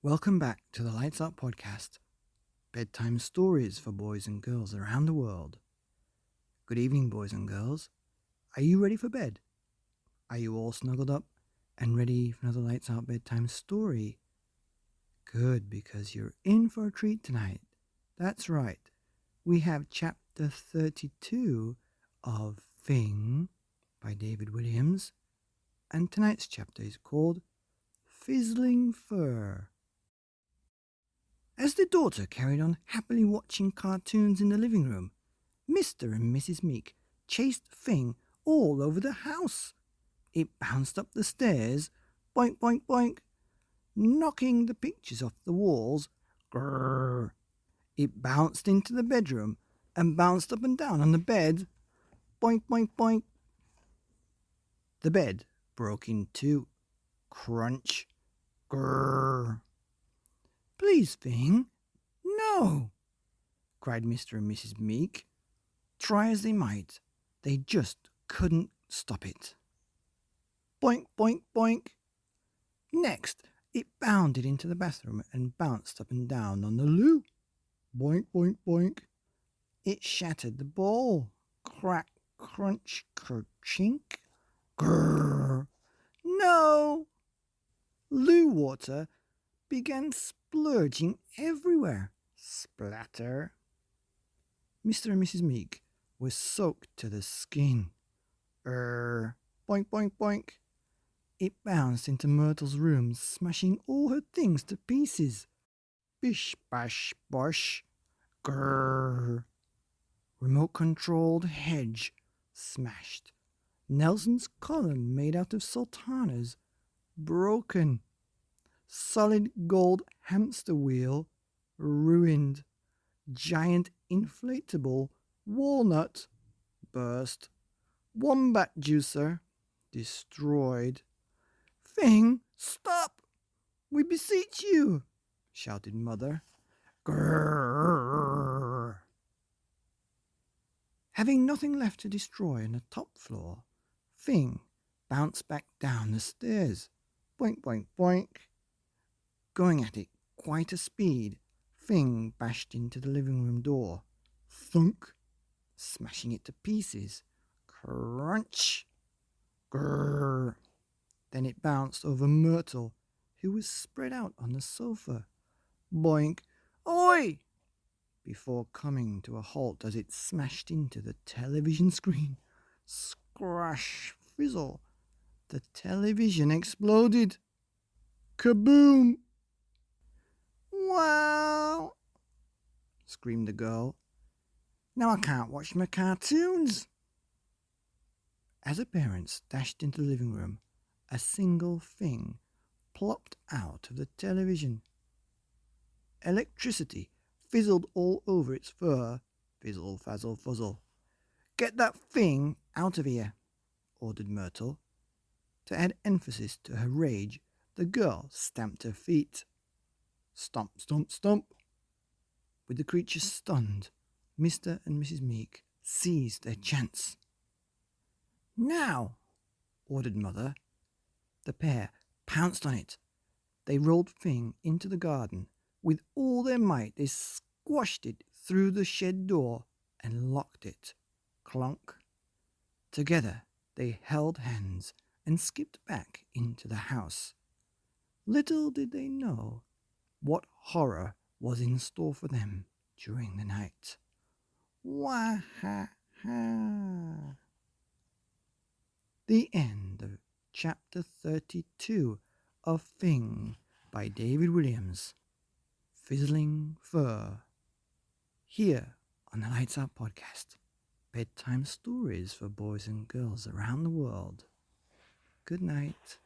Welcome back to the Lights Out podcast, bedtime stories for boys and girls around the world. Good evening, boys and girls. Are you ready for bed? Are you all snuggled up and ready for another Lights Out bedtime story? Good, because you're in for a treat tonight. That's right. We have chapter 32 of Fing by David Williams, and tonight's chapter is called Fizzling Fur. As the daughter carried on happily watching cartoons in the living room, Mr. and Mrs. Meek chased Fing all over the house. It bounced up the stairs, boink, boink, boink, knocking the pictures off the walls. Grrr. It bounced into the bedroom and bounced up and down on the bed. Boink, boink, boink. The bed broke in two. Crunch. Grrr. "Please, Fing, no!" cried Mr. and Mrs. Meek. Try as they might, they just couldn't stop it. Boink, boink, boink. Next, it bounded into the bathroom and bounced up and down on the loo. Boink, boink, boink. It shattered the ball. Crack, crunch, kerchink. Grrr. No! Loo water began splurging everywhere. Splatter. Mr. and Mrs. Meek were soaked to the skin. Boink, boink, boink. It bounced into Myrtle's room, smashing all her things to pieces. Bish, bash, bosh. Grrr. Remote-controlled hedge smashed. Nelson's column made out of sultanas broken. Solid gold hamster wheel ruined. Giant inflatable walnut burst. Wombat juicer destroyed. "Fing, stop! We beseech you!" shouted Mother. Grrr. Having nothing left to destroy on the top floor, Fing bounced back down the stairs. Boink, boink, boink. Going at it quite a speed, Fing bashed into the living room door. Thunk, smashing it to pieces. Crunch. Grrr. Then it bounced over Myrtle, who was spread out on the sofa. Boink. Oi! Before coming to a halt as it smashed into the television screen. Scrash, fizzle. The television exploded. Kaboom! "Wow!" screamed the girl. "Now I can't watch my cartoons." As her parents dashed into the living room, a single Fing plopped out of the television. Electricity fizzled all over its fur. Fizzle, fazzle, fuzzle. "Get that Fing out of here," ordered Myrtle. To add emphasis to her rage, the girl stamped her feet. Stomp, stomp, stomp. With the creature stunned, Mr. and Mrs. Meek seized their chance. "Now," ordered Mother. The pair pounced on it. They rolled Fing into the garden. With all their might, they squashed it through the shed door and locked it. Clonk. Together, they held hands and skipped back into the house. Little did they know what horror was in store for them during the night. Wah-ha-ha. The end of chapter 32 of Fing by David Williams. Fizzling Fur. Here on the Lights Out podcast. Bedtime stories for boys and girls around the world. Good night.